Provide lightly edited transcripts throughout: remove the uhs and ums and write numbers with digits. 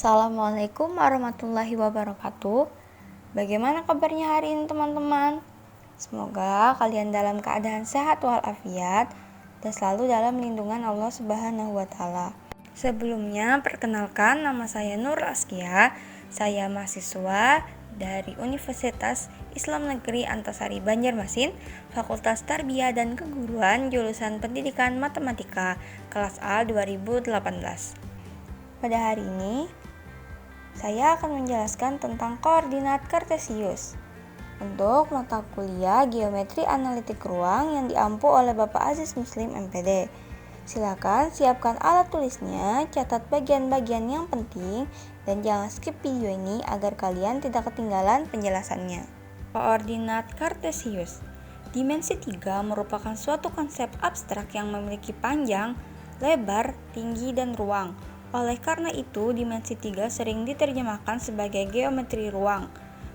Assalamualaikum warahmatullahi wabarakatuh. Bagaimana kabarnya hari ini teman-teman? Semoga kalian dalam keadaan sehat walafiat dan selalu dalam lindungan Allah Subhanahu wa taala. Sebelumnya, perkenalkan, nama saya Nur Askia. Saya mahasiswa dari Universitas Islam Negeri Antasari Banjarmasin, Fakultas Tarbiyah dan Keguruan, jurusan Pendidikan Matematika, kelas A 2018. Pada hari ini, saya akan menjelaskan tentang koordinat kartesius untuk mata kuliah Geometri Analitik Ruang yang diampu oleh Bapak Aziz Muslim MPD. Silakan siapkan alat tulisnya, catat bagian-bagian yang penting, dan jangan skip video ini agar kalian tidak ketinggalan penjelasannya. Koordinat kartesius. Dimensi 3 merupakan suatu konsep abstrak yang memiliki panjang, lebar, tinggi, dan ruang. Oleh karena itu, dimensi 3 sering diterjemahkan sebagai geometri ruang.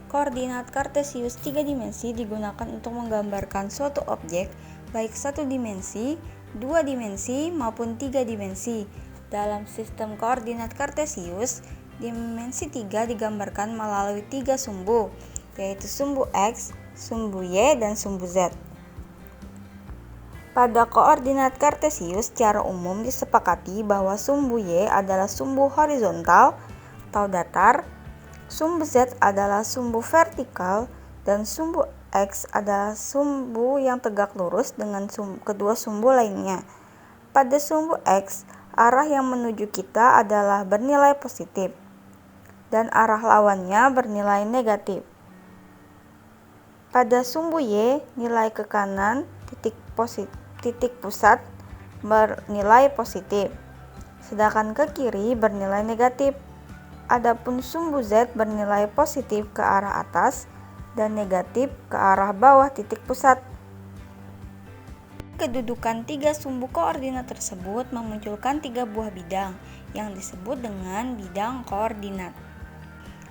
Koordinat kartesius 3 dimensi digunakan untuk menggambarkan suatu objek, baik 1 dimensi, 2 dimensi, maupun 3 dimensi. Dalam sistem koordinat kartesius, dimensi 3 digambarkan melalui 3 sumbu, yaitu sumbu X, sumbu Y, dan sumbu Z. Pada koordinat kartesius, secara umum disepakati bahwa sumbu Y adalah sumbu horizontal atau datar, sumbu Z adalah sumbu vertikal, dan sumbu X adalah sumbu yang tegak lurus dengan kedua sumbu lainnya. Pada sumbu X, arah yang menuju kita adalah bernilai positif, dan arah lawannya bernilai negatif. Pada sumbu Y, nilai ke kanan titik pusat bernilai positif, sedangkan ke kiri bernilai negatif. Adapun sumbu Z bernilai positif ke arah atas dan negatif ke arah bawah titik pusat. Kedudukan 3 sumbu koordinat tersebut memunculkan 3 buah bidang yang disebut dengan bidang koordinat.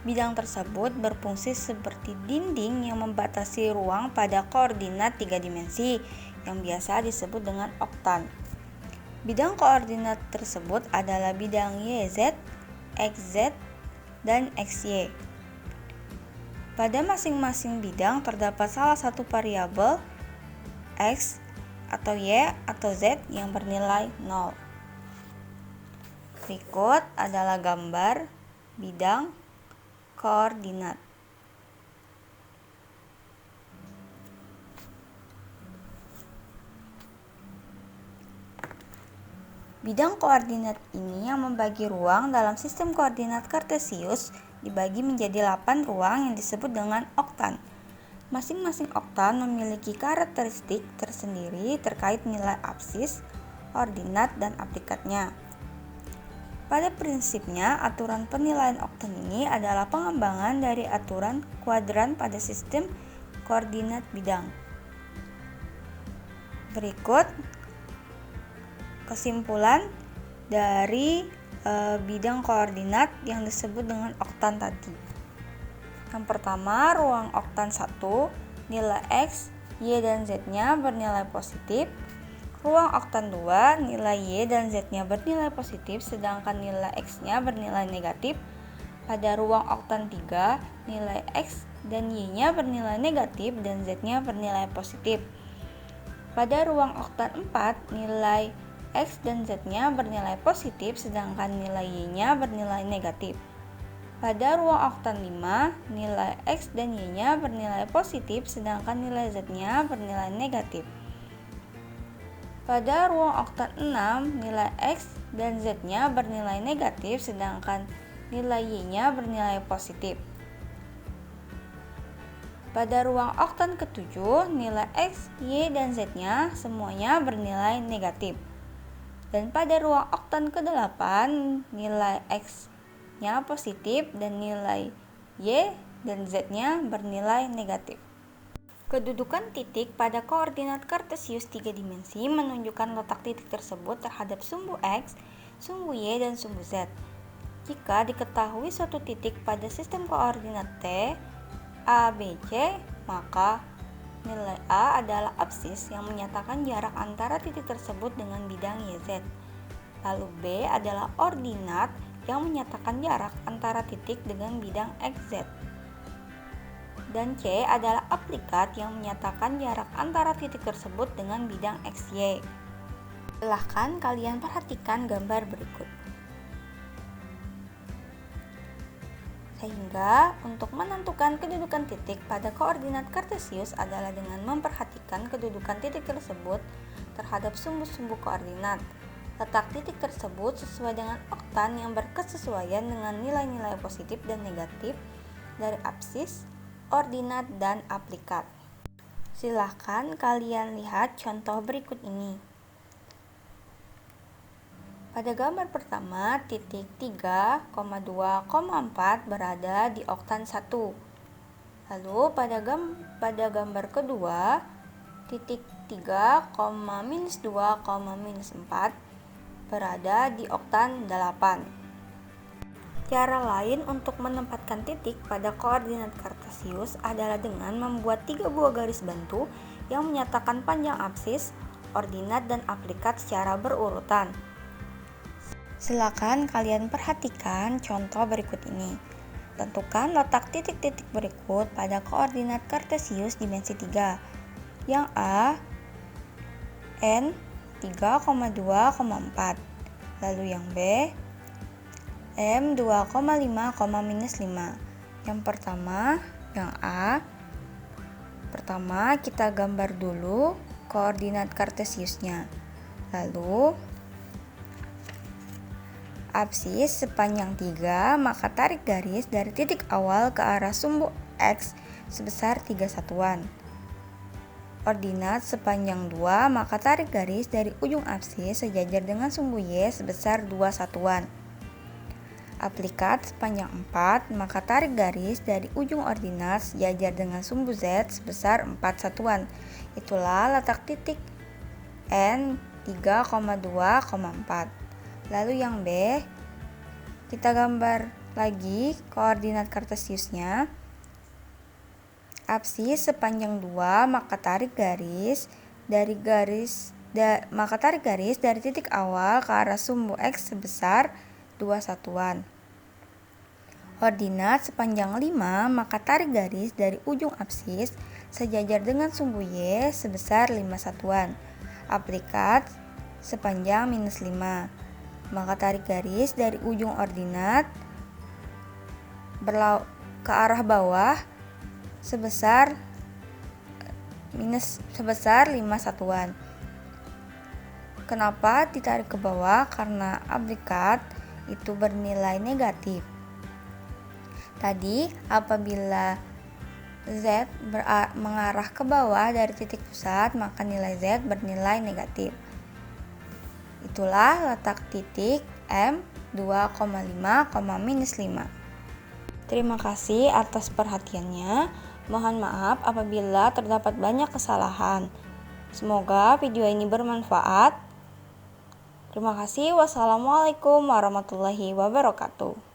Bidang tersebut berfungsi seperti dinding yang membatasi ruang pada koordinat 3 dimensi yang biasa disebut dengan oktan. Bidang koordinat tersebut adalah bidang YZ, XZ, dan XY. Pada masing-masing bidang terdapat salah satu variabel X atau Y atau Z yang bernilai 0. Berikut adalah gambar bidang koordinat. Bidang koordinat ini yang membagi ruang dalam sistem koordinat kartesius dibagi menjadi 8 ruang yang disebut dengan oktan. Masing-masing oktan memiliki karakteristik tersendiri terkait nilai absis, ordinat, dan aplikatnya. Pada prinsipnya, aturan penilaian oktan ini adalah pengembangan dari aturan kuadran pada sistem koordinat bidang. Berikut kesimpulan dari bidang koordinat yang disebut dengan oktan tadi. Yang pertama, ruang oktan 1, nilai X, Y, dan Z-nya bernilai positif. Ruang oktan 2, nilai Y dan Z-nya bernilai positif, sedangkan nilai X-nya bernilai negatif. Pada ruang oktan 3, nilai X dan Y-nya bernilai negatif dan Z-nya bernilai positif. Pada ruang oktan 4, nilai X dan Z-nya bernilai positif, sedangkan nilai Y-nya bernilai negatif. Pada ruang oktan 5, nilai X dan Y-nya bernilai positif, sedangkan nilai Z-nya bernilai negatif. Pada ruang oktan 6, nilai X dan Z-nya bernilai negatif, sedangkan nilai Y-nya bernilai positif. Pada ruang oktan ke-7, nilai X, Y, dan Z-nya semuanya bernilai negatif. Dan pada ruang oktan ke-8, nilai X-nya positif dan nilai Y dan Z-nya bernilai negatif. Kedudukan titik pada koordinat kartesius 3 dimensi menunjukkan letak titik tersebut terhadap sumbu X, sumbu Y, dan sumbu Z. Jika diketahui suatu titik pada sistem koordinat T, A, B, C, maka nilai A adalah absis yang menyatakan jarak antara titik tersebut dengan bidang YZ. Lalu B adalah ordinat yang menyatakan jarak antara titik dengan bidang XZ. Dan C adalah aplikat yang menyatakan jarak antara titik tersebut dengan bidang XY. Silahkan kalian perhatikan gambar berikut. Sehingga untuk menentukan kedudukan titik pada koordinat kartesius adalah dengan memperhatikan kedudukan titik tersebut terhadap sumbu-sumbu koordinat. Letak titik tersebut sesuai dengan oktan yang berkesesuaian dengan nilai-nilai positif dan negatif dari absis, ordinat, dan aplikat. Silahkan kalian lihat contoh berikut ini. Pada gambar pertama, titik 3,2,4 berada di oktan 1. Lalu pada gambar kedua, titik 3,-2,-4 berada di oktan 8. Cara lain untuk menempatkan titik pada koordinat kartesius adalah dengan membuat 3 buah garis bantu yang menyatakan panjang absis, ordinat, dan aplikat secara berurutan. Silakan kalian perhatikan contoh berikut ini. Tentukan letak titik-titik berikut pada koordinat kartesius dimensi 3. Yang A, N 3,2,4. Lalu yang B, M 2,5,-5. Yang pertama, yang A. Pertama kita gambar dulu koordinat kartesiusnya. Lalu absis sepanjang 3, maka tarik garis dari titik awal ke arah sumbu X sebesar 3 satuan. Ordinat sepanjang 2, maka tarik garis dari ujung absis sejajar dengan sumbu Y sebesar 2 satuan. Aplikat sepanjang 4, maka tarik garis dari ujung ordinat sejajar dengan sumbu Z sebesar 4 satuan. Itulah letak titik N 3,2,4. Lalu yang B, kita gambar lagi koordinat kartesiusnya. Absis sepanjang 2, maka tarik garis dari titik awal ke arah sumbu X sebesar 2 satuan. Ordinat sepanjang 5, maka tarik garis dari ujung absis sejajar dengan sumbu Y sebesar 5 satuan. Aplikat sepanjang -5. Maka tarik garis dari ujung ordinat ke arah bawah sebesar 5 satuan. Kenapa ditarik ke bawah? Karena aplikat itu bernilai negatif. Tadi apabila Z mengarah ke bawah dari titik pusat, maka nilai Z bernilai negatif. Itulah letak titik M 2,5,-5. Terima kasih atas perhatiannya. Mohon maaf apabila terdapat banyak kesalahan. Semoga video ini bermanfaat. Terima kasih. Wassalamualaikum warahmatullahi wabarakatuh.